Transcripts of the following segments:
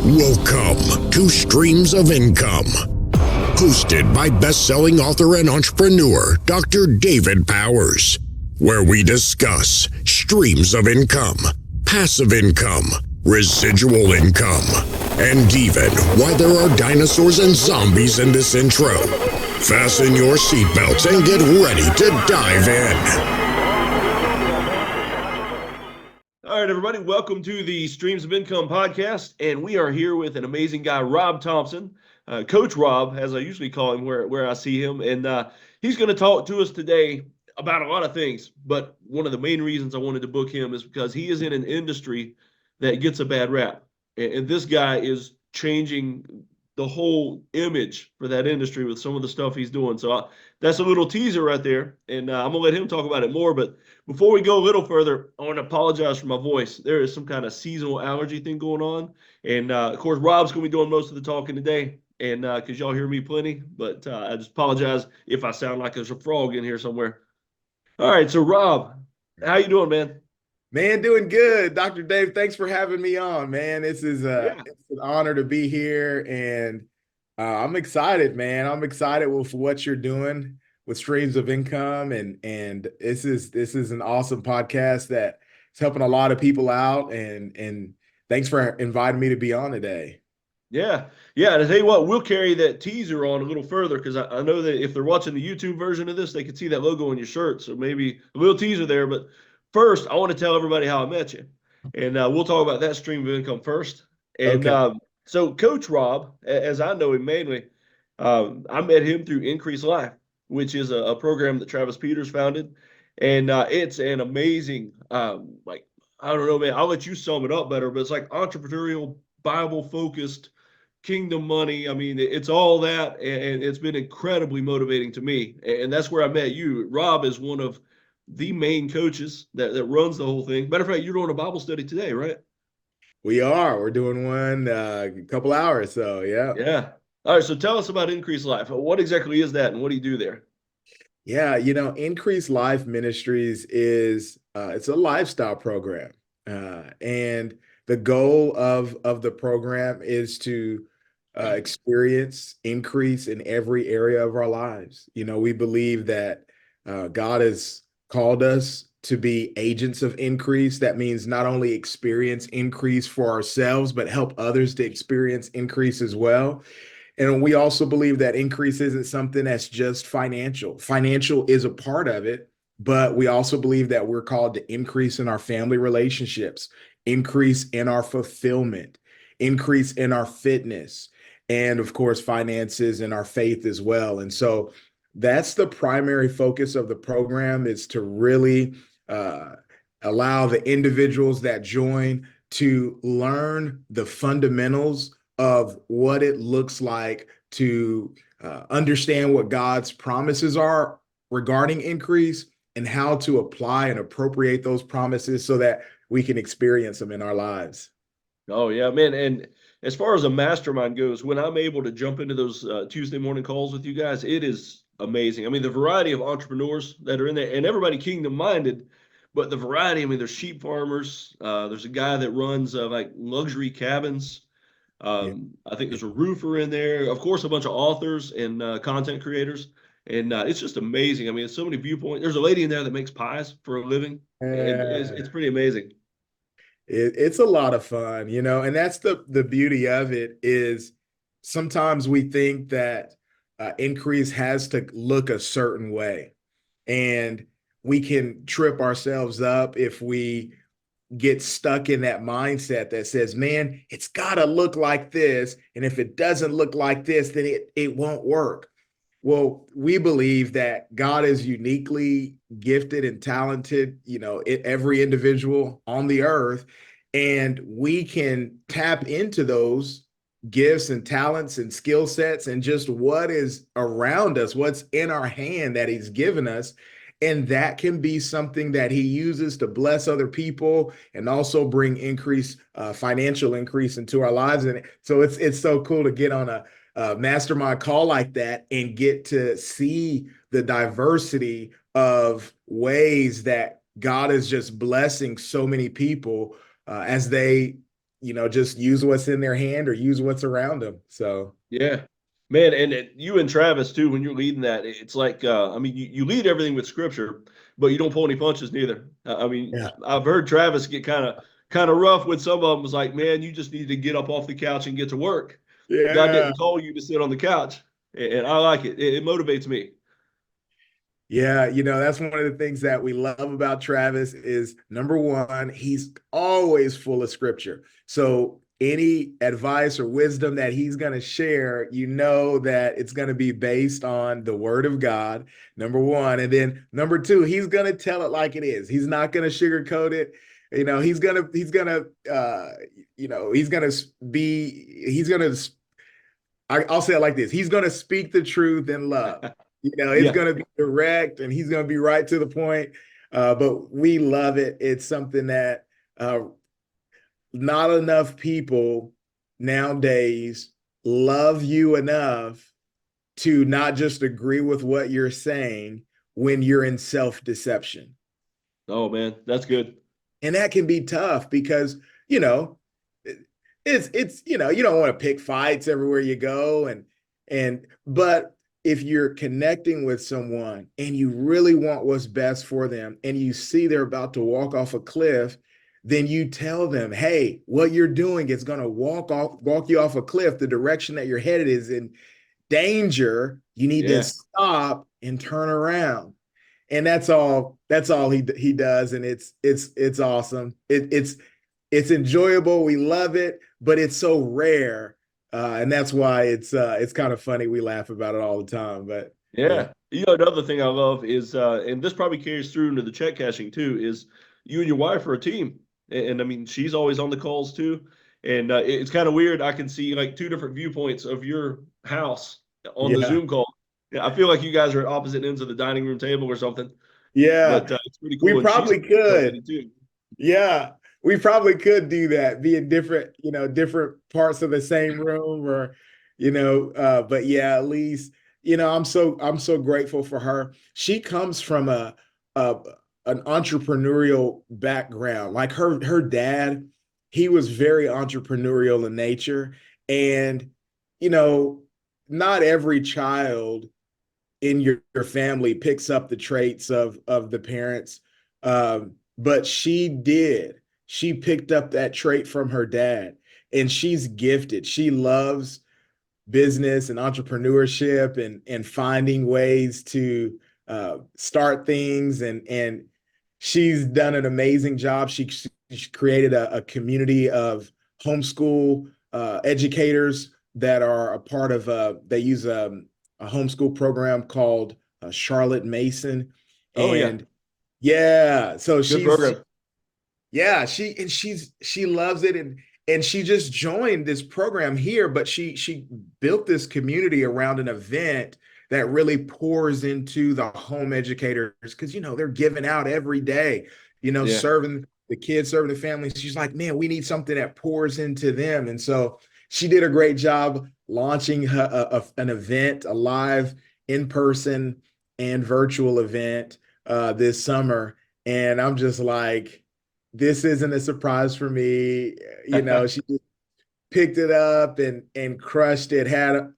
Welcome to Streams of Income, hosted by best-selling author and entrepreneur Dr. David Powers, where we discuss streams of income, passive income, residual income, and even why there are dinosaurs and zombies in this intro. Fasten your seatbelts and get ready to dive in. All right, everybody, welcome to the Streams of Income podcast, and we are here with an amazing guy, Rob Thompson, Coach Rob, as I usually call him where I see him, and he's going to talk to us today about a lot of things, but one of the main reasons I wanted to book him is because he is in an industry that gets a bad rap, and this guy is changing the whole image for that industry with some of the stuff he's doing. So that's a little teaser right there, and I'm going to let him talk about it more, but before we go a little further, I want to apologize for my voice. There is some kind of seasonal allergy thing going on. And, of course, Rob's going to be doing most of the talking today, and because y'all hear me plenty. But I just apologize if I sound like there's a frog in here somewhere. All right, so, Rob, how you doing, man? Man, doing good. Dr. Dave, thanks for having me on, man. This is it's an honor to be here, and I'm excited, man. I'm excited with what you're doing with streams of income, and this is an awesome podcast that is helping a lot of people out, and thanks for inviting me to be on today. Yeah. And I tell you what, we'll carry that teaser on a little further because I know that if they're watching the YouTube version of this, they can see that logo on your shirt. So maybe a little teaser there. But first, I want to tell everybody how I met you. And we'll talk about that stream of income first. And Okay. So Coach Rob, as I know him mainly, I met him through Increase Life, which is a program that Travis Peters founded. And it's an amazing, I don't know, man, I'll let you sum it up better, but it's like entrepreneurial, Bible-focused, kingdom money. I mean, it's all that, and it's been incredibly motivating to me. And that's where I met you. Rob is one of the main coaches that runs the whole thing. Matter of fact, you're doing a Bible study today, right? We're doing one a couple hours, so yeah. Yeah. All right, so tell us about Increase Life. What exactly is that, and what do you do there? Yeah, Increase Life Ministries is it's a lifestyle program, and the goal of the program is to experience increase in every area of our lives. We believe that God has called us to be agents of increase. That means not only experience increase for ourselves, but help others to experience increase as well. And we also believe that increase isn't something that's just financial. Financial is a part of it, but we also believe that we're called to increase in our family relationships, increase in our fulfillment, increase in our fitness, and of course, finances and our faith as well. And so that's the primary focus of the program, is to really allow the individuals that join to learn the fundamentals of what it looks like to understand what God's promises are regarding increase and how to apply and appropriate those promises so that we can experience them in our lives. Oh, yeah, man. And as far as a mastermind goes, when I'm able to jump into those Tuesday morning calls with you guys, it is amazing. I mean, the variety of entrepreneurs that are in there, and everybody kingdom minded, but the variety, I mean, there's sheep farmers. There's a guy that runs like luxury cabins. Yeah. I think there's a roofer in there, of course, a bunch of authors and content creators. And it's just amazing. I mean, it's so many viewpoints. There's a lady in there that makes pies for a living, and it's pretty amazing. It's a lot of fun, and that's the beauty of it. Is sometimes we think that increase has to look a certain way, and we can trip ourselves up if we get stuck in that mindset that says, man, it's got to look like this, and if it doesn't look like this, then it won't work. Well, we believe that God is uniquely gifted and talented, every individual on the earth, and we can tap into those gifts and talents and skill sets and just what is around us, what's in our hand that he's given us. And that can be something that he uses to bless other people and also bring financial increase into our lives. And so it's so cool to get on a mastermind call like that and get to see the diversity of ways that God is just blessing so many people as they just use what's in their hand or use what's around them. So Yeah, man, and you and Travis too. When you're leading that, it's like I mean, you lead everything with scripture, but you don't pull any punches neither. I mean, yeah, I've heard Travis get kind of rough when some of them was like, "Man, you just need to get up off the couch and get to work. God yeah. didn't call you to sit on the couch," and I like it. It motivates me. Yeah, that's one of the things that we love about Travis is number one, he's always full of scripture. So any advice or wisdom that he's going to share, that it's going to be based on the word of God, number one. And then number two, he's going to tell it like it is. He's not going to sugarcoat it. I'll say it like this. He's going to speak the truth in love. It's Yeah, going to be direct and he's going to be right to the point. But we love it. It's something that not enough people nowadays love you enough to not just agree with what you're saying when you're in self-deception. oh man, that's good. And that can be tough because, you know, you don't want to pick fights everywhere you go but if you're connecting with someone and you really want what's best for them and you see they're about to walk off a cliff, then you tell them, hey, what you're doing is going to walk you off a cliff. The direction that you're headed is in danger. You need to Yeah, stop and turn around. And that's all he does. And it's awesome. It's enjoyable. We love it, but it's so rare. And that's why it's kind of funny. We laugh about it all the time. But yeah. yeah. Another thing I love is, and this probably carries through into the check cashing too, is you and your wife are a team. And I mean, she's always on the calls too. And it's kind of weird. I can see like two different viewpoints of your house on the Yeah. Zoom call. Yeah, I feel like you guys are at opposite ends of the dining room table or something. Yeah. But it's pretty We cool. And she's probably could. motivated too. Yeah. We probably could do that, be in different parts of the same room but yeah, at least, I'm so grateful for her. She comes from a an entrepreneurial background. Like her dad, he was very entrepreneurial in nature. And, you know, not every child in your family picks up the traits of the parents. But she did. She picked up that trait from her dad, and she's gifted. She loves business and entrepreneurship and finding ways to start things and she's done an amazing job. She created a community of homeschool educators that are a part of they use a homeschool program called Charlotte Mason. Oh yeah. And yeah, so Good program. yeah, she loves it and she just joined this program here, but she built this community around an event that really pours into the home educators because they're giving out every day, Yeah. serving the kids, serving the families. She's like, man, we need something that pours into them. And so she did a great job launching an event, a live in-person and virtual event this summer. And I'm just like, this isn't a surprise for me. She just picked it up and crushed it, had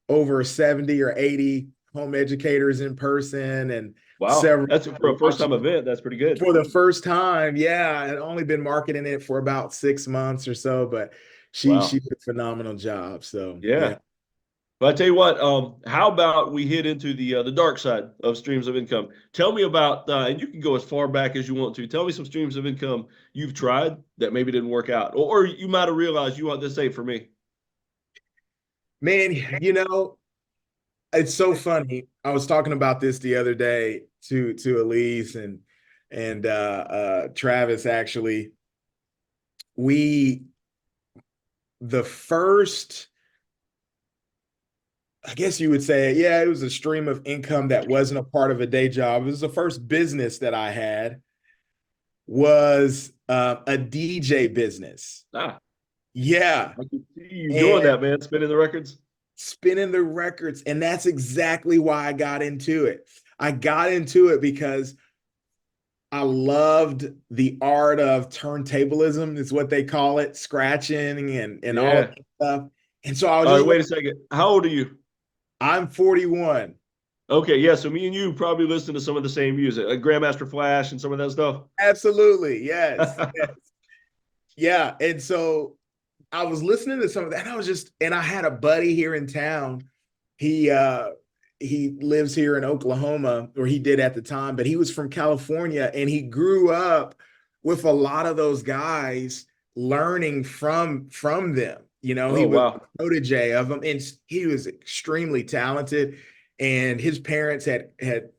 over 70 or 80 home educators in person and Wow. several That's for a first time event. That's pretty good. for the first time. Yeah, I'd only been marketing it for about 6 months or so, but she Wow. did a phenomenal job. So yeah. Yeah. But I tell you what, how about we hit into the dark side of streams of income? Tell me about, and you can go as far back as you want to. Tell me some streams of income you've tried that maybe didn't work out, or you might have realized you want this ain't for me. Man, it's so funny. I was talking about this the other day to Elise and Travis actually. We the first, I guess you would say, yeah, it was a stream of income that wasn't a part of a day job. It was the first business that I had was a DJ business. Ah, Yeah. I can see you doing And that, man, spinning the records. spinning the records. And that's exactly why I got into it. I got into it because I loved the art of turntablism, is what they call it, scratching and all of Yeah. that stuff. And so I was All right, just, wait a second. How old are you? I'm 41. Okay, yeah. So me and you probably listen to some of the same music, like Grandmaster Flash and some of that stuff. Absolutely. Yes. Yeah. And so I was listening to some of that, and I was just, and I had a buddy here in town. He he lives here in Oklahoma, or he did at the time, but he was from California, and he grew up with a lot of those guys, learning from them. You know, he Oh, was wow. a protege of them, and he was extremely talented. And his parents had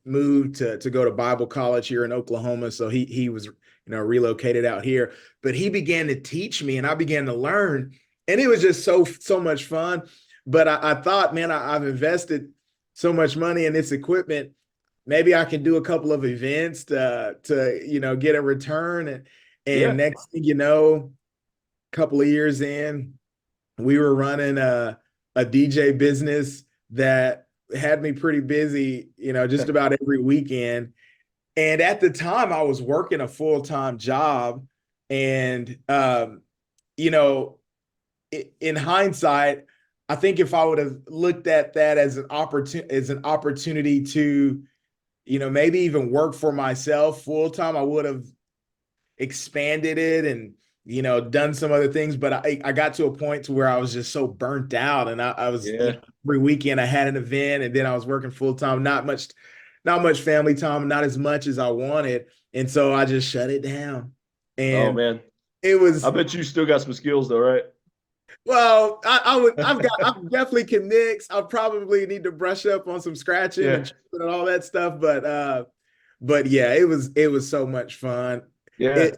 moved to go to Bible college here in Oklahoma, so he was, relocated out here. But he began to teach me, and I began to learn, and it was just so much fun. But I thought, man, I've invested so much money in this equipment. Maybe I can do a couple of events to get a return. And Yeah. next thing you know, a couple of years in, we were running a DJ business that had me pretty busy, just about every weekend. And at the time, I was working a full-time job. And, you know, in hindsight, I think if I would have looked at that as an opportunity to, maybe even work for myself full time, I would have expanded it and done some other things. But I got to a point to where I was just so burnt out, and I was, Yeah. every weekend I had an event, and then I was working full time, not much family time, not as much as I wanted, and so I just shut it down. Oh, And man. it I was, bet you still got some skills, though, right? well, I've definitely can mix. I probably need to brush up on some scratching Yeah. and all that stuff, but yeah, it was so much fun. Yeah. It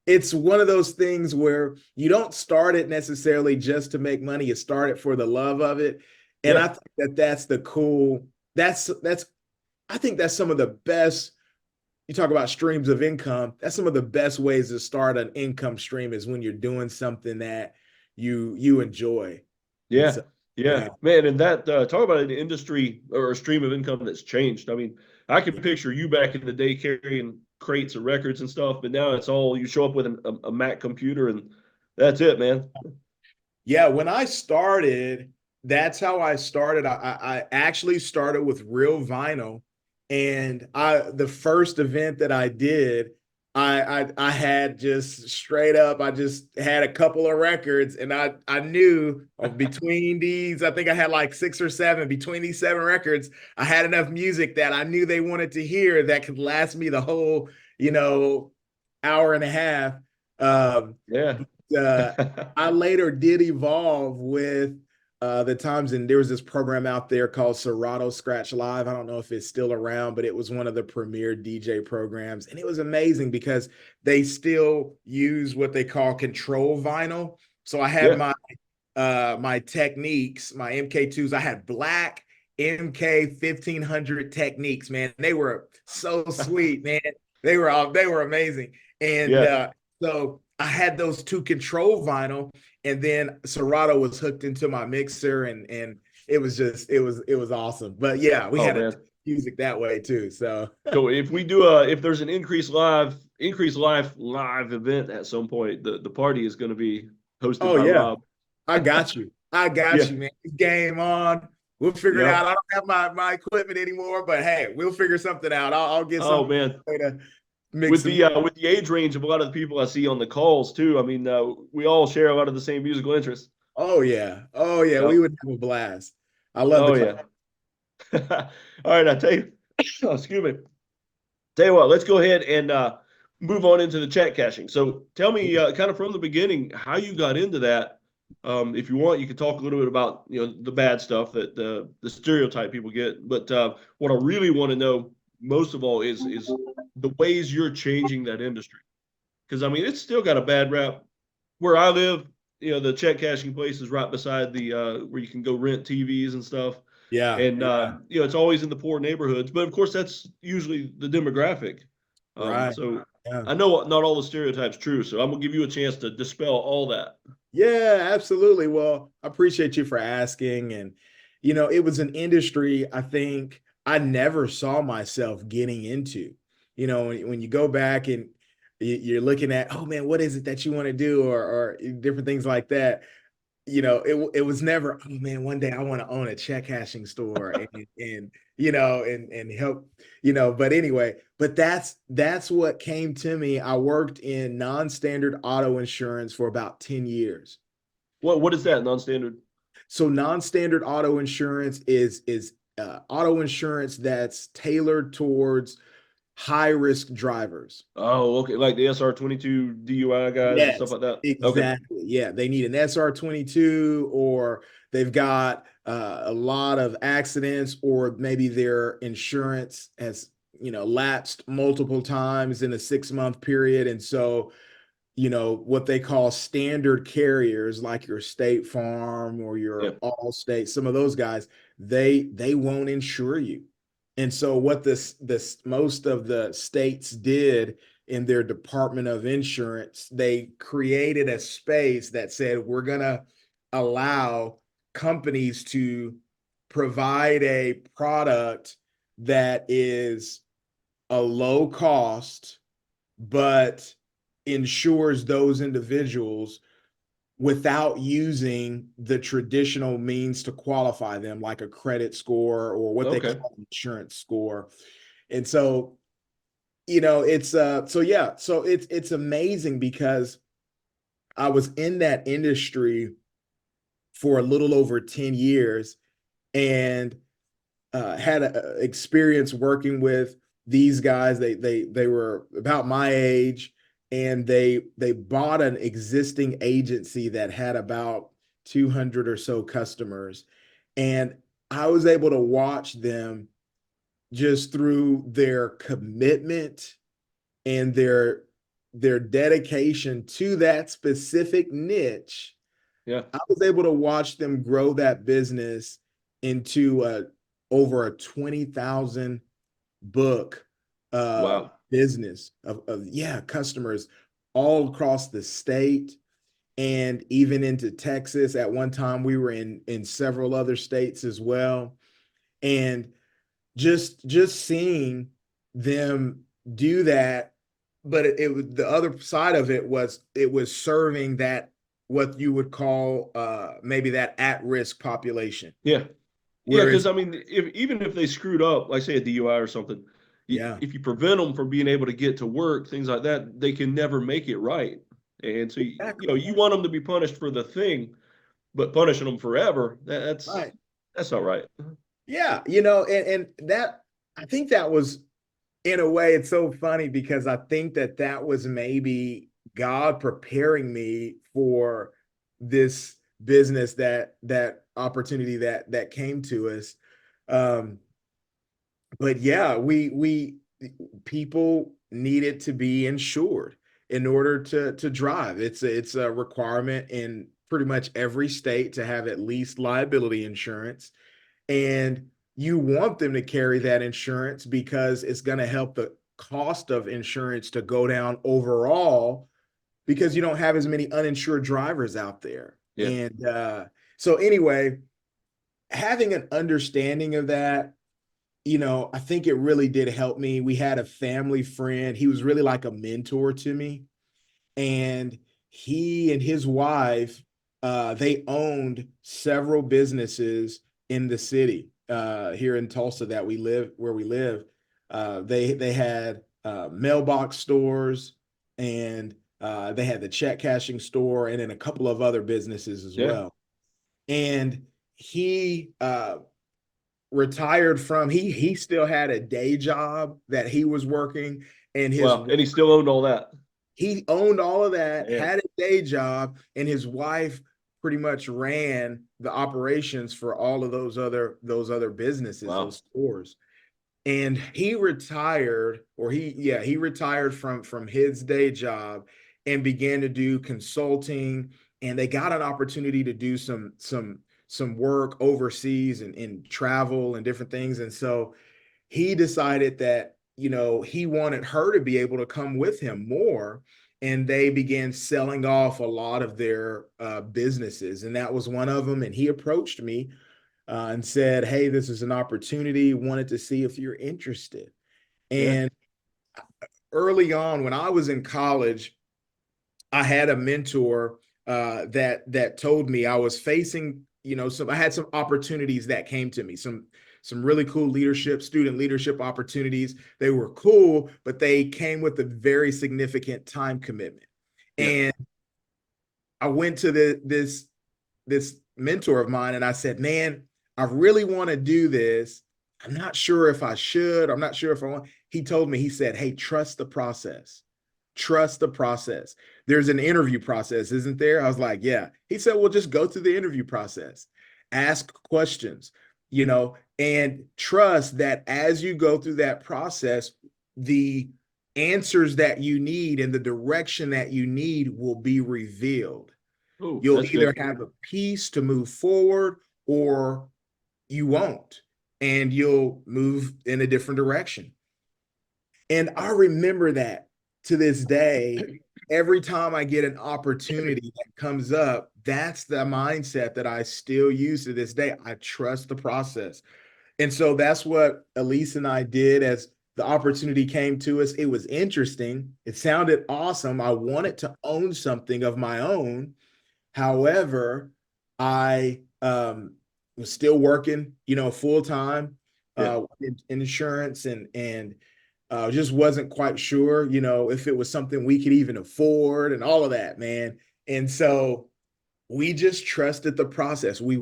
it's one of those things where you don't start it necessarily just to make money. You start it for the love of it, and I Yeah. think that's the cool. That's I think that's some of the best. You talk about streams of income. That's some of the best ways to start an income stream, is when you're doing something that you enjoy. And Yeah. so, Yeah. yeah, Man, and that talk about an industry or a stream of income that's changed. I mean, I can picture you back in the day carrying crates of records and stuff, but now it's all you show up with a Mac computer and that's it, man. yeah. When I started, that's how I started. I actually started with real vinyl, and the first event that I did, I had just straight up. I just had a couple of records, and I knew, between these, I think I had like six or seven. Between these seven records, I had enough music that I knew they wanted to hear, that could last me the whole, hour and a half. Um, Yeah. uh, I later did evolve with the times, and there was this program out there called Serato Scratch Live. I don't know if it's still around, but it was one of the premier DJ programs, and it was amazing because they still use what they call control vinyl. So I had Yeah. my techniques, my MK2s. I had black MK 1500 techniques, man. They were so sweet, man. They were amazing. And Yeah. so I had those two control vinyl, and then Serato was hooked into my mixer, and it was awesome. But yeah, we Oh, had a man. music that way too. So So if there's an increased live event at some point, the party is going to be hosted oh by yeah, Rob. I got you. I got Yeah. you, man. Game on. We'll figure it out. Yep. I don't have my equipment anymore, but hey, we'll figure something out. I'll get Oh, some man. way to mix some. With the age range of a lot of the people I see on the calls too. I mean, we all share a lot of the same musical interests. Oh yeah. Oh yeah. We Yep. would have a blast. I love the Oh class. yeah. All right, I tell you. Excuse me. Tell you what, let's go ahead and move on into the chat caching. So tell me, kind of from the beginning, how you got into that. If you want, you can talk a little bit about the bad stuff that the stereotype people get. But what I really want to know most of all is the ways you're changing that industry. Because I mean, it's still got a bad rap. Where I live, the check cashing place is right beside the where you can go rent TVs and stuff. Yeah. And Yeah. it's always in the poor neighborhoods, but of course that's usually the demographic. Right. So Yeah. I know not all the stereotypes true, so I'm gonna give you a chance to dispel all that. Yeah, absolutely. Well, I appreciate you for asking. And, it was an industry I think I never saw myself getting into. when you go back and you're looking at, oh man, what is it that you want to do, or different things like that. It was never, oh man, one day I want to own a check cashing store and help, but anyway, but that's what came to me. I worked in non-standard auto insurance for about 10 years. What is that non-standard? So non-standard auto insurance is auto insurance that's tailored towards high risk drivers. Oh, okay, like the SR22 DUI guys and stuff Yes, like that. Okay. exactly. Yeah, they need an SR22, or they've got a lot of accidents, or maybe their insurance has, lapsed multiple times in a 6-month period. And so, what they call standard carriers like your State Farm or Yeah. your Allstate, some of those guys, they won't insure you. And so what this most of the states did in their Department of Insurance, they created a space that said, we're going to allow companies to provide a product that is a low cost, but insures those individuals without using the traditional means to qualify them, like a credit score or what they Okay. call an insurance score. And so, it's amazing because I was in that industry for a little over 10 years, and had a experience working with these guys. They were about my age, and they bought an existing agency that had about 200 or so customers, and I was able to watch them just through their commitment and their dedication to that specific niche. Yeah. I was able to watch them grow that business into over a 20,000 book Wow. business of customers all across the state and even into Texas. At one time, we were in several other states as well. And just seeing them do that, but it was, the other side of it was, it was serving that, what you would call maybe that at-risk population. Yeah. Yeah, because Whereas, I mean, even if they screwed up, like say a DUI or something, yeah, if you prevent them from being able to get to work, things like that, they can never make it right. And so exactly. you want them to be punished for the thing, but punishing them forever, Right. that's not right. Yeah, and that, I think that was, in a way, it's so funny because I think that was maybe God preparing me for this business, that opportunity that came to us. Um, but yeah, we people needed to be insured in order to drive. It's a requirement in pretty much every state to have at least liability insurance, and you want them to carry that insurance because it's going to help the cost of insurance to go down overall, because you don't have as many uninsured drivers out there. Yeah. And so anyway, having an understanding of that, I think it really did help me. We had a family friend. He was really like a mentor to me. And he and his wife, they owned several businesses in the city here in Tulsa that we live, where we live. They had mailbox stores, and they had the check cashing store, and then a couple of other businesses as Yeah. well. And he retired from, he still had a day job that he was working, and Wow. And he still owned all that. he owned all of that, Man. had a day job, and his wife pretty much ran the operations for all of those other businesses, Wow. those stores. And he retired, or he retired from his day job and began to do consulting, and they got an opportunity to do some work overseas and travel and different things. And so he decided that, he wanted her to be able to come with him more, and they began selling off a lot of their businesses, and that was one of them. And he approached me and said, hey, this is an opportunity, wanted to see if you're interested. Yeah. And early on when I was in college, I had a mentor that told me I was facing, I had some opportunities that came to me, some really cool student leadership opportunities. They were cool, but they came with a very significant time commitment. Yeah. And I went to this mentor of mine and I said, man, I really want to do this. I'm not sure if I should. I'm not sure if I want. He told me, he said, hey, trust the process. Trust the process. There's an interview process, isn't there? I was like, yeah. He said, well, just go through the interview process, ask questions, and trust that as you go through that process, the answers that you need and the direction that you need will be revealed. Oh, You'll that's either good. have a piece to move forward or you won't, and you'll move in a different direction. And I remember that to this day. Every time I get an opportunity that comes up, that's the mindset that I still use to this day. I trust the process. And so that's what Elise and I did as the opportunity came to us. It was interesting. It sounded awesome. I wanted to own something of my own. However, I was still working, full time Yeah. in insurance, and just wasn't quite sure, if it was something we could even afford and all of that, man. And so we just trusted the process. We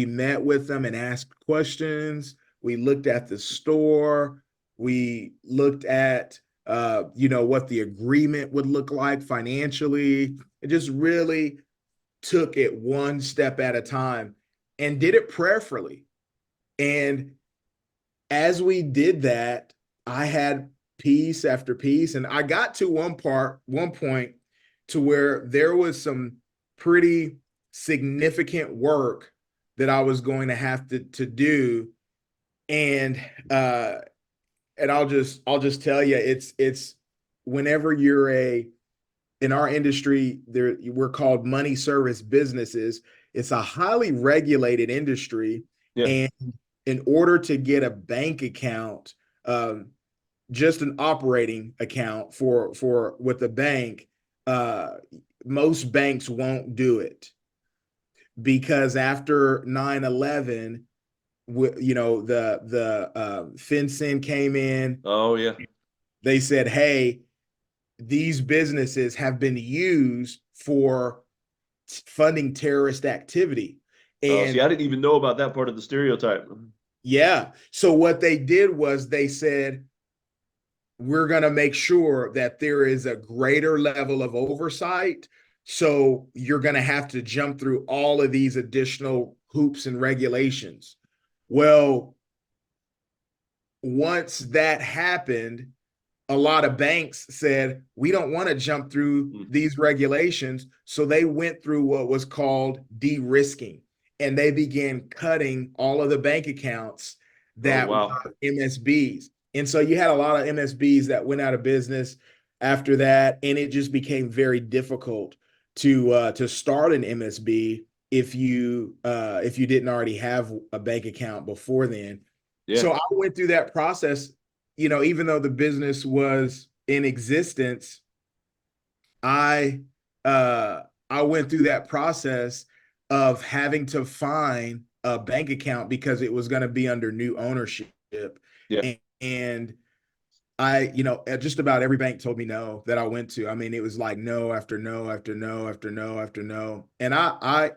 met with them and asked questions. We looked at the store. We looked at, what the agreement would look like financially. It just really took it one step at a time and did it prayerfully. And as we did that, I had piece after piece. And I got to one point to where there was some pretty significant work that I was going to have to do. And I'll just tell you, it's whenever you're in our industry, we're called money service businesses. It's a highly regulated industry. Yeah. And in order to get a bank account, just an operating account for with the bank, uh, most banks won't do it because after 9/11, the FinCEN came in. Oh, yeah. They said, hey, these businesses have been used for funding terrorist activity. Oh, see, And I didn't even know about that part of the stereotype. yeah, so what they did was they said, we're going to make sure that there is a greater level of oversight. So you're going to have to jump through all of these additional hoops and regulations. Well, once that happened, a lot of banks said, we don't want to jump through these regulations. So they went through what was called de-risking, and they began cutting all of the bank accounts Oh, that wow. were MSBs. And so you had a lot of MSBs that went out of business after that, and it just became very difficult to start an MSB if you didn't already have a bank account before then. Yeah. So I went through that process, even though the business was in existence. I I went through that process of having to find a bank account because it was going to be under new ownership. Yeah. And I, just about every bank told me no that I went to. I mean, it was like no after no after no after no after no. And I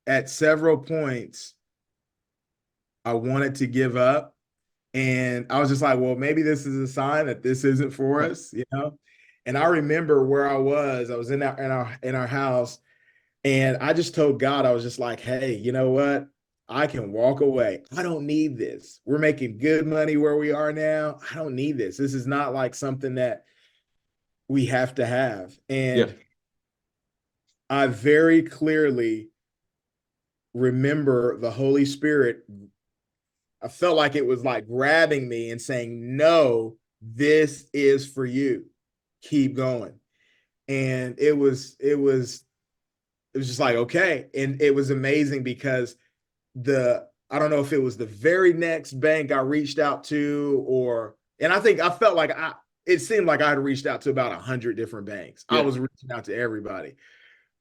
at several points I wanted to give up. And I was just like, well, maybe this is a sign that this isn't for us. And I remember where I was in our house, and I just told God, I was just like, hey, you know what? I can walk away. I don't need this. We're making good money where we are now. I don't need this. This is not like something that we have to have. Yeah. And I very clearly remember the Holy Spirit. I felt like it was like grabbing me and saying, no, this is for you. Keep going. And it was just like, okay. And it was amazing because I don't know if it was the very next bank I reached out to, or And I think I felt like it seemed like I had reached out to about 100 different banks. I Yeah. was reaching out to everybody.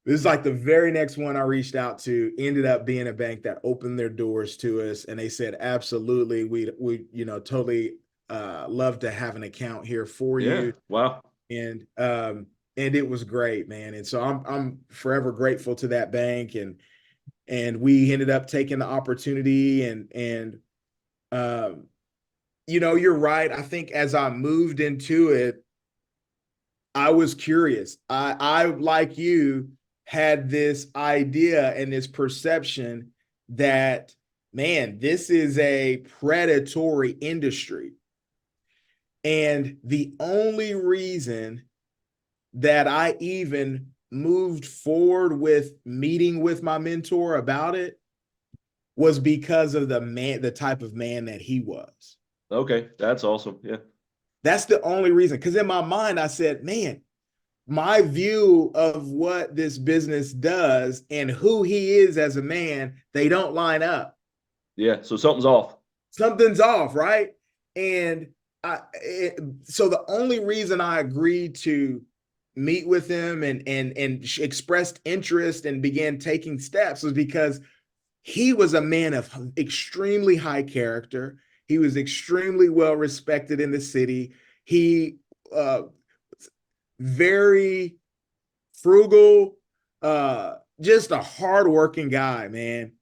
This is like the very next one I reached out to ended up being a bank that opened their doors to us. And they said, absolutely, we totally love to have an account here for Yeah. you. Wow. And it was great, man. And so I'm forever grateful to that bank. And we ended up taking the opportunity and you're right. I think as I moved into it, I was curious. I like you had this idea and this perception that, man, this is a predatory industry. And the only reason that I even moved forward with meeting with my mentor about it was because of the type of man that he was. Okay. That's awesome. Yeah. That's the only reason. Because in my mind, I said, man, my view of what this business does and who he is as a man, they don't line up. Yeah. So something's off. Something's off, right? And so the only reason I agreed to meet with him and expressed interest and began taking steps was because he was a man of extremely high character. He was extremely well respected in the city. He very frugal, just a hardworking guy, man.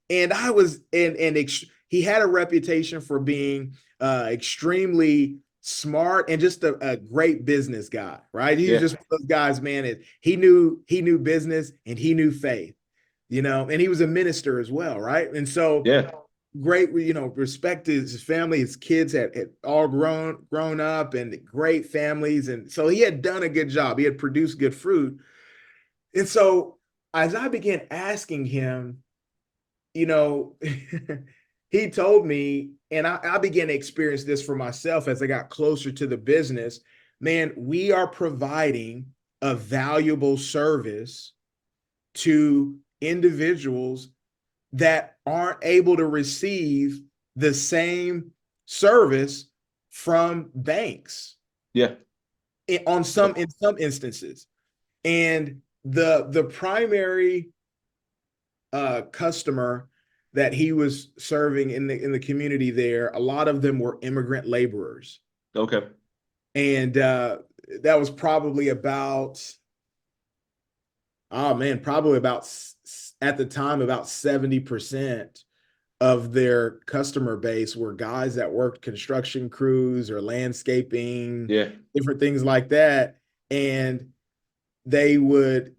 And I was he had a reputation for being extremely smart and just a great business guy, right? He was just one of those guys, man. He knew business and he knew faith, and he was a minister as well, right? And so Yeah. great, respect his family. His kids had all grown up and great families. And so he had done a good job. He had produced good fruit. And so as I began asking him, he told me, and I began to experience this for myself as I got closer to the business, man, we are providing a valuable service to individuals that aren't able to receive the same service from banks. Yeah. In some instances. And the primary customer that he was serving in the community there, a lot of them were immigrant laborers. Okay. And that was probably about, probably about, at the time, about 70% of their customer base were guys that worked construction crews or landscaping, different things like that. And they would,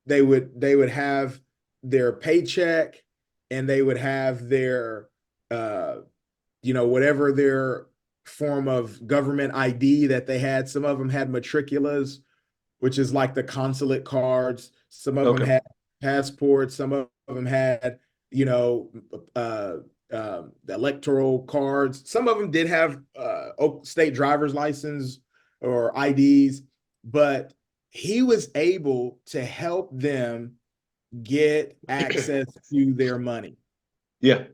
they would have their paycheck and they would have their, whatever their form of government ID that they had. Some of them had matriculas, which is like the consulate cards. Some of them had passports. Some of them had, the electoral cards. Some of them did have state driver's license or IDs, but he was able to help them get access to their money. Yeah.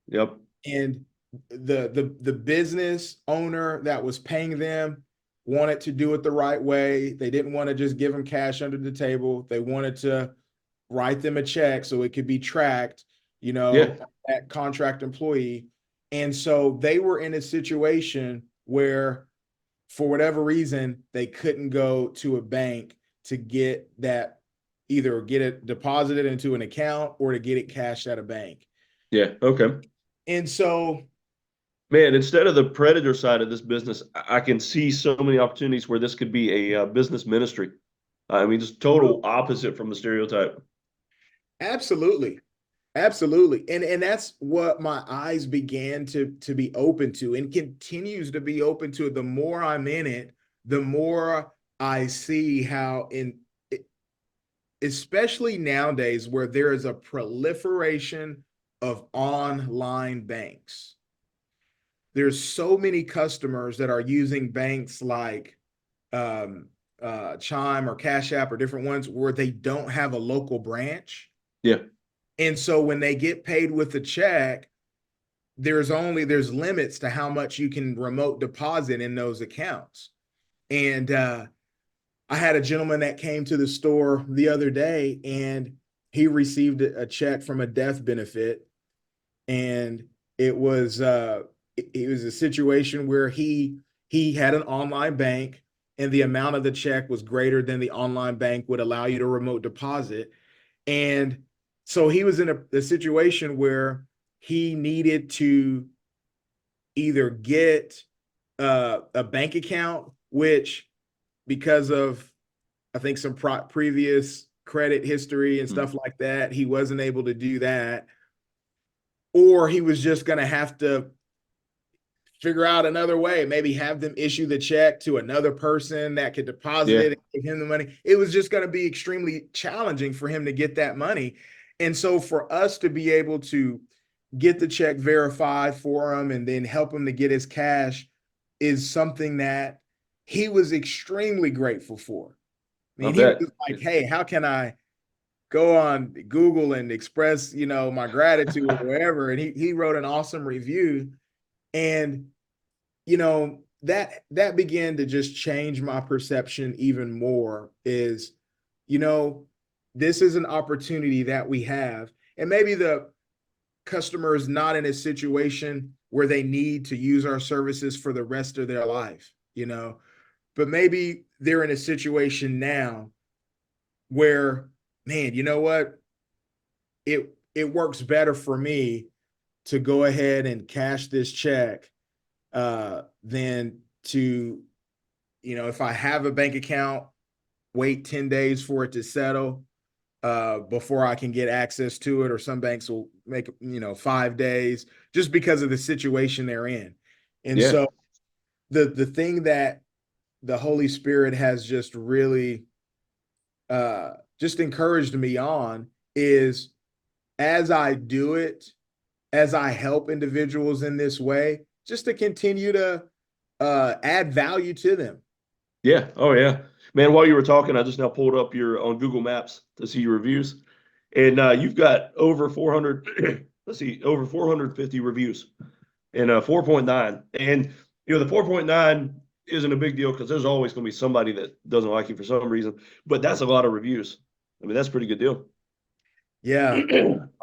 Yep. And the business owner that was paying them wanted to do it the right way. They didn't want to just give them cash under the table. They wanted to write them a check so it could be tracked, that contract employee. And so they were in a situation where, for whatever reason, they couldn't go to a bank to get that, either get it deposited into an account or to get it cashed at a bank. Yeah. Okay. And so, man, instead of the predator side of this business, I can see so many opportunities where this could be a business ministry. I mean, just total opposite from the stereotype. Absolutely. Absolutely. And that's what my eyes began to be open to and continues to be open to. The more I'm in it, the more I see how especially nowadays where there is a proliferation of online banks. There's so many customers that are using banks like Chime or Cash App or different ones where they don't have a local branch. Yeah. And so when they get paid with a check, there's limits to how much you can remote deposit in those accounts. And I had a gentleman that came to the store the other day, and he received a check from a death benefit, and it was a situation where he had an online bank, and the amount of the check was greater than the online bank would allow you to remote deposit. And so he was in a situation where he needed to either get a bank account, which, because of, I think, some previous credit history and stuff like that, he wasn't able to do that. Or he was just going to have to figure out another way, maybe have them issue the check to another person that could deposit it and give him the money. It was just going to be extremely challenging for him to get that money. And so for us to be able to get the check verified for him and then help him to get his cash is something that he was extremely grateful for. I mean, he was like, hey, how can I go on Google and express, my gratitude or whatever? And he wrote an awesome review. And, that began to just change my perception even more. Is, this is an opportunity that we have. And maybe the customer is not in a situation where they need to use our services for the rest of their life, but maybe they're in a situation now where, man, you know what? It works better for me to go ahead and cash this check than to, if I have a bank account, wait 10 days for it to settle before I can get access to it. Or some banks will make, 5 days, just because of the situation they're in. And so the thing that the Holy Spirit has just really just encouraged me on is, as I do it, as I help individuals in this way, just to continue to add value to them. Yeah. Oh, yeah. Man, while you were talking, I just now pulled up on Google Maps to see your reviews. And you've got over 400, over 450 reviews and 4.9. And, the 4.9 isn't a big deal because there's always going to be somebody that doesn't like you for some reason. But that's a lot of reviews. I mean, that's a pretty good deal. Yeah.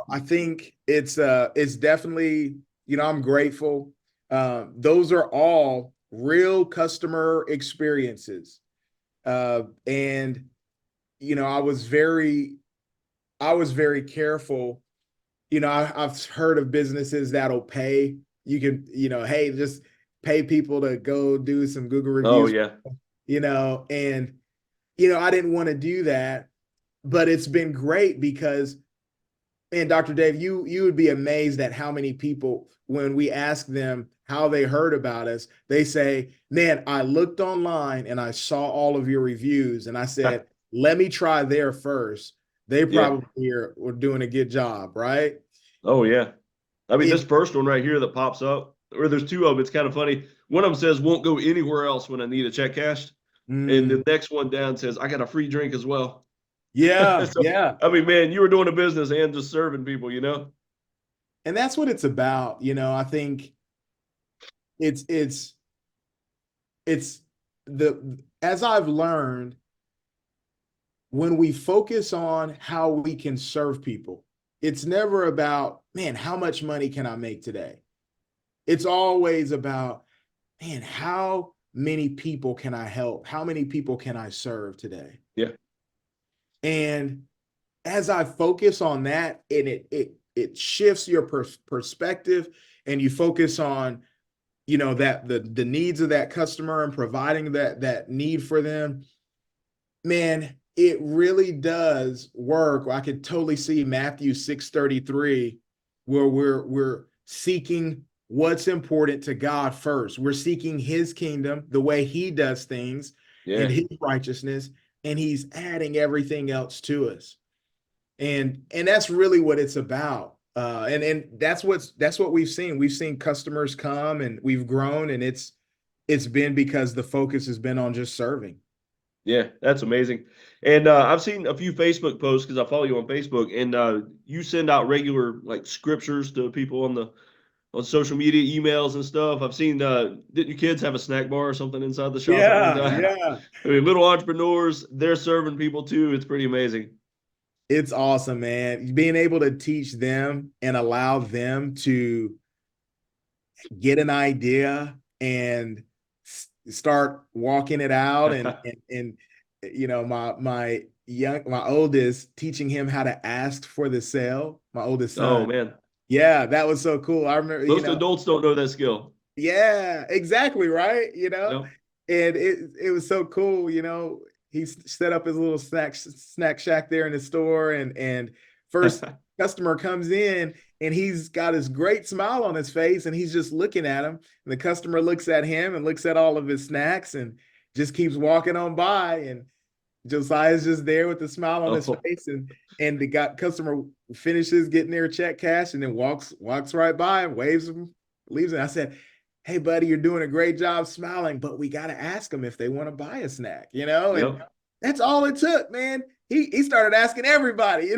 I think it's definitely, I'm grateful. Those are all real customer experiences. And, I was very careful. I've heard of businesses that'll pay. You can, hey, just pay people to go do some Google reviews. Oh, yeah. And, I didn't want to do that, but it's been great because, man, Dr. Dave, you would be amazed at how many people, when we ask them how they heard about us, they say, man, I looked online and I saw all of your reviews and I said, let me try there first. They probably were doing a good job, right? Oh, yeah. I mean, this first one right here that pops up, or there's two of them, it's kind of funny. One of them says, won't go anywhere else when I need a check cashed. And the next one down says, I got a free drink as well. Yeah, So, yeah. I mean, man, you were doing a business and just serving people, And that's what it's about. I think it's as I've learned, when we focus on how we can serve people, it's never about, man, how much money can I make today? It's always about, man, how many people can I help? How many people can I serve today? Yeah. And as I focus on that, and it shifts your perspective, and you focus on, that the needs of that customer and providing that need for them, man, it really does work. I could totally see Matthew 6:33, where we're seeking what's important to God first. We're seeking his kingdom, the way he does things, and his righteousness, and he's adding everything else to us. And that's really what it's about. And that's what we've seen. We've seen customers come and we've grown, and it's been because the focus has been on just serving. Yeah, that's amazing. And I've seen a few Facebook posts because I follow you on Facebook, and you send out regular like scriptures to people on social media, emails and stuff. I've seen, didn't your kids have a snack bar or something inside the shop at one Yeah, time? yeah. I mean, little entrepreneurs, they're serving people too. It's pretty amazing. It's awesome, man. Being able to teach them and allow them to get an idea and start walking it out and you know my oldest, teaching him how to ask for the sale, my oldest Oh son. man, Yeah, that was so cool. I remember, most adults don't know that skill. yeah, exactly, right, Yep. and it was so cool. He set up his little snack shack there in the store, and first customer comes in, and he's got his great smile on his face, and he's just looking at him, and the customer looks at him and looks at all of his snacks and just keeps walking on by, and Josiah's just there with a smile on his Oh, face, and the customer finishes getting their check cash, and then walks right by and waves him, leaves him. I said, "Hey, buddy, you're doing a great job smiling, but we got to ask them if they want to buy a snack, And yep. that's all it took, man. He started asking everybody.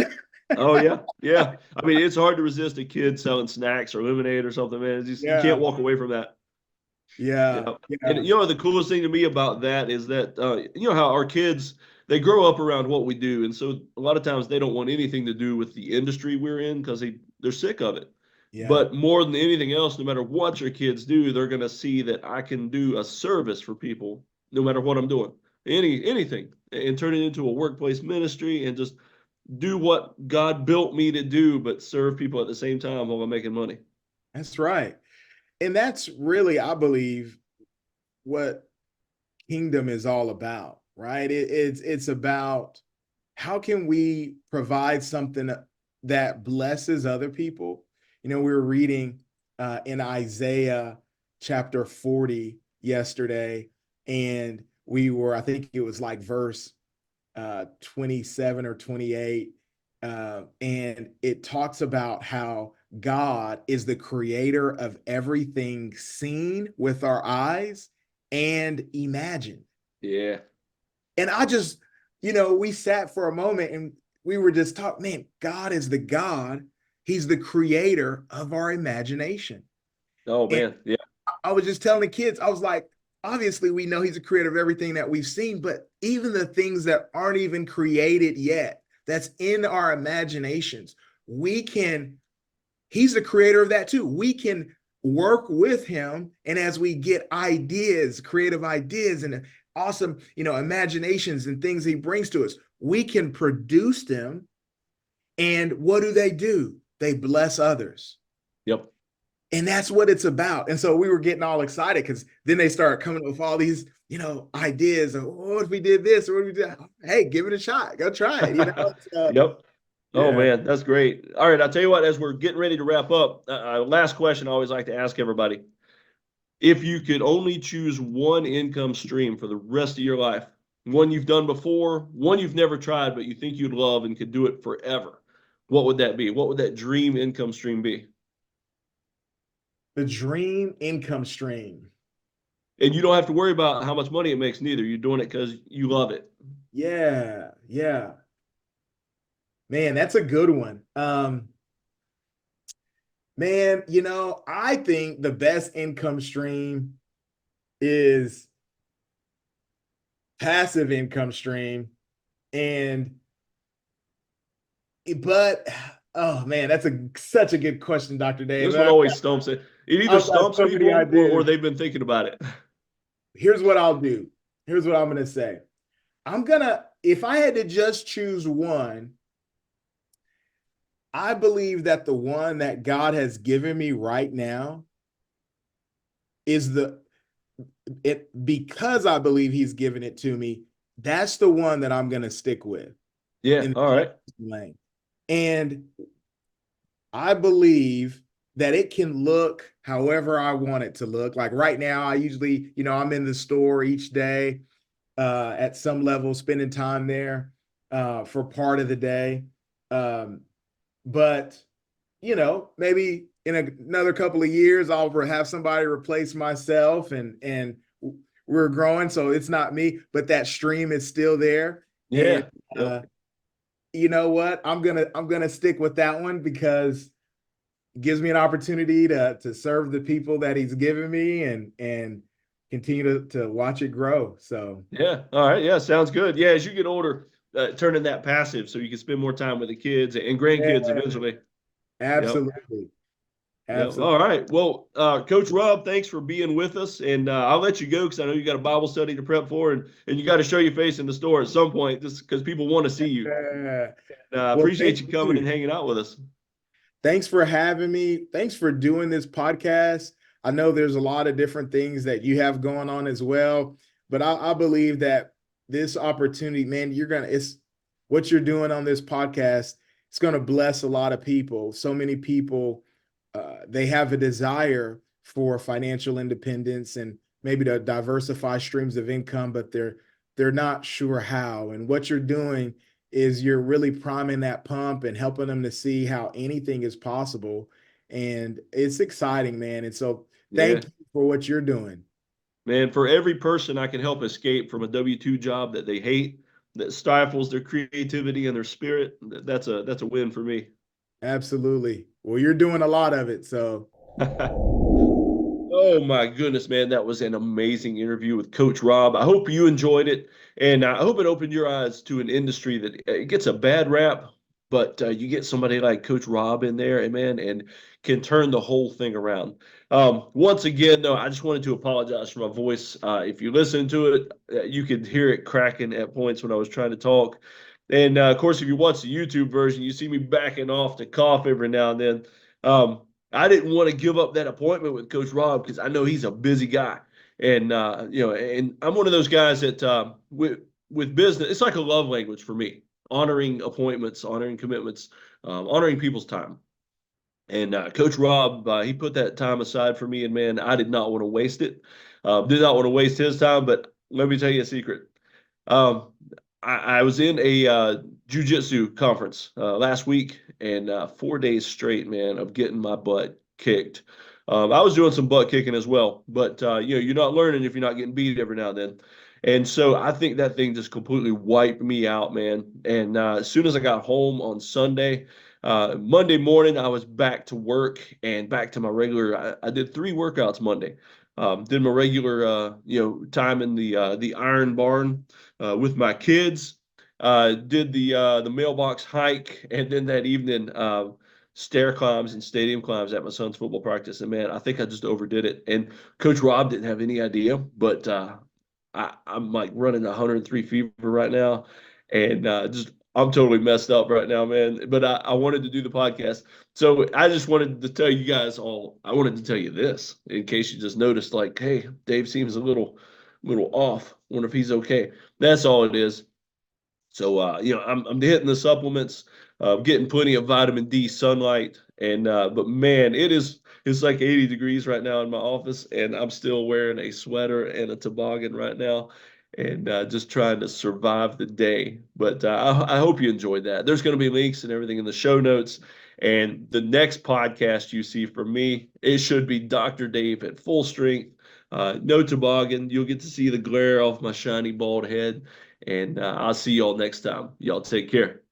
Oh yeah, yeah. I mean, it's hard to resist a kid selling snacks or lemonade or something, man. It's just, you can't Yeah, walk away from that. yeah, Yeah. yeah, And the coolest thing to me about that is that how our kids, they grow up around what we do, and so a lot of times they don't want anything to do with the industry we're in because they're sick of it. yeah. But more than anything else, no matter what your kids do, they're going to see that I can do a service for people no matter what I'm doing. Anything, and turn it into a workplace ministry and just do what God built me to do, but serve people at the same time while I'm making money. That's right. And that's really, I believe, what kingdom is all about, right? It's about how can we provide something that blesses other people. We were reading in Isaiah chapter 40 yesterday, and I think it was like verse 27 or 28, and it talks about how God is the creator of everything seen with our eyes and imagined. Yeah. And I just, we sat for a moment and we were just talking, man, God is the God. He's the creator of our imagination. Oh And man. Yeah. I was just telling the kids, I was like, obviously we know he's the creator of everything that we've seen, but even the things that aren't even created yet, that's in our imaginations, he's the creator of that too. We can work with him. And as we get ideas, creative ideas and awesome, imaginations and things he brings to us, we can produce them. And what do? They bless others. Yep. And that's what it's about. And so we were getting all excited because then they start coming up with all these, ideas of, what if we did this or what if we did? Hey, give it a shot. Go try it. Yep. Oh Yeah. man, that's great. All right, I'll tell you what, as we're getting ready to wrap up, last question I always like to ask everybody. If you could only choose one income stream for the rest of your life, one you've done before, one you've never tried, but you think you'd love and could do it forever, what would that be? What would that dream income stream be? The dream income stream. And you don't have to worry about how much money it makes neither. You're doing it because you love it. Yeah. Yeah. Man, that's a good one. Man, I think the best income stream is passive income stream. But oh man, that's such a good question, Dr. Dave. This one always stumps it. It either I've got stumps so many people or ideas. they've been thinking about it. Here's what I'll do. Here's what I'm gonna say. If I had to just choose one, I believe that the one that God has given me right now is because I believe he's given it to me. That's the one that I'm going to stick with Yeah. in All right. the lane. And I believe that it can look however I want it to look. Like right now, I usually, I'm in the store each day at some level, spending time there for part of the day. But maybe in another couple of years, I'll have somebody replace myself, and we're growing, so it's not me, but that stream is still there. And Yeah. Yep. you know what? I'm gonna stick with that one because gives me an opportunity to serve the people that he's given me and continue to watch it grow. So Yeah. All right. Yeah. Sounds good. Yeah. As you get older, turning that passive so you can spend more time with the kids and grandkids yeah, eventually. Yep. absolutely. Yeah. Absolutely. All right. Well, Coach Rob, thanks for being with us, and I'll let you go because I know you got a Bible study to prep for, and you got to show your face in the store at some point, just because people want to see you. Yeah. Well, Appreciate you coming and hanging out with us. thanks for having me. Thanks for doing this podcast. I know there's a lot of different things that you have going on as well, but I believe that this opportunity, man, it's what you're doing on this podcast. It's going to bless a lot of people. So many people, they have a desire for financial independence and maybe to diversify streams of income, but they're not sure how. And what you're doing is you're really priming that pump and helping them to see how anything is possible. And it's exciting, man. And so Yeah. thank you for what you're doing. Man, for every person I can help escape from a W-2 job that they hate, that stifles their creativity and their spirit, that's a win for me. Absolutely. Well, you're doing a lot of it. So Oh my goodness, man, that was an amazing interview with Coach Rob. I hope you enjoyed it, and I hope it opened your eyes to an industry that it gets a bad rap, but you get somebody like Coach Rob in there, and man, and can turn the whole thing around. Once again, though, I just wanted to apologize for my voice. If you listen to it, you could hear it cracking at points when I was trying to talk. And of course, if you watch the YouTube version, you see me backing off to cough every now and then. I didn't want to give up that appointment with Coach Rob because I know he's a busy guy, and and I'm one of those guys that with business, it's like a love language for me. Honoring appointments, honoring commitments, honoring people's time. And Coach Rob, he put that time aside for me, and man, I did not want to waste it. Did not want to waste his time, but let me tell you a secret. Um, I was in a jiu-jitsu conference last week, and 4 days straight, man, of getting my butt kicked. I was doing some butt kicking as well, but you're not learning if you're not getting beat every now and then. And so I think that thing just completely wiped me out, man. And as soon as I got home on Sunday, Monday morning, I was back to work and back to my regular. I did 3 workouts Monday. Did my regular, time in the Iron Barn with my kids. Did the mailbox hike, and then that evening stair climbs and stadium climbs at my son's football practice. And man, I think I just overdid it. And Coach Rob didn't have any idea, but I'm like running 103 fever right now, and just I'm totally messed up right now, man. But I wanted to do the podcast, so I just wanted to tell you guys all. I wanted to tell you this in case you just noticed, like, hey, Dave seems a little off. Wonder if he's okay. That's all it is. So I'm hitting the supplements, getting plenty of vitamin D, sunlight, and but man, it's like 80 degrees right now in my office, and I'm still wearing a sweater and a toboggan right now, and just trying to survive the day. But I hope you enjoyed that. There's going to be links and everything in the show notes. And the next podcast you see from me, it should be Dr. Dave at full strength. No toboggan. You'll get to see the glare off my shiny bald head. And I'll see y'all next time. Y'all take care.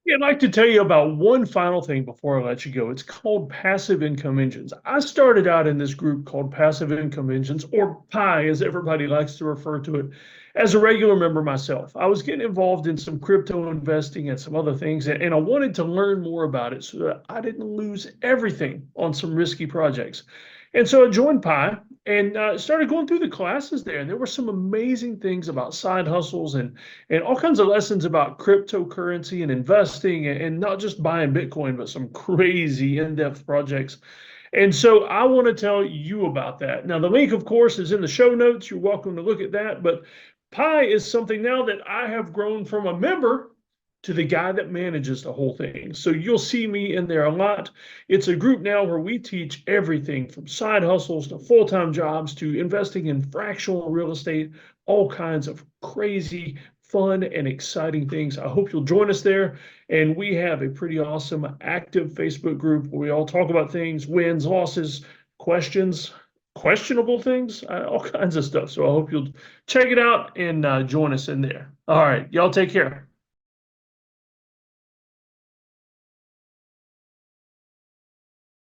Yeah, I'd like to tell you about one final thing before I let you go. It's called Passive Income Engines. I started out in this group called Passive Income Engines, or PI, as everybody likes to refer to it, as a regular member myself. I was getting involved in some crypto investing and some other things, and I wanted to learn more about it so that I didn't lose everything on some risky projects. And so I joined PI and started going through the classes there. And there were some amazing things about side hustles and all kinds of lessons about cryptocurrency and investing and not just buying Bitcoin, but some crazy in-depth projects. And so I want to tell you about that. Now, the link, of course, is in the show notes. You're welcome to look at that. But PI is something now that I have grown from a member to the guy that manages the whole thing. So you'll see me in there a lot. It's a group now where we teach everything from side hustles to full-time jobs to investing in fractional real estate, all kinds of crazy, fun, and exciting things. I hope you'll join us there. And we have a pretty awesome active Facebook group where we all talk about things, wins, losses, questions, questionable things, all kinds of stuff. So I hope you'll check it out and join us in there. All right, y'all take care.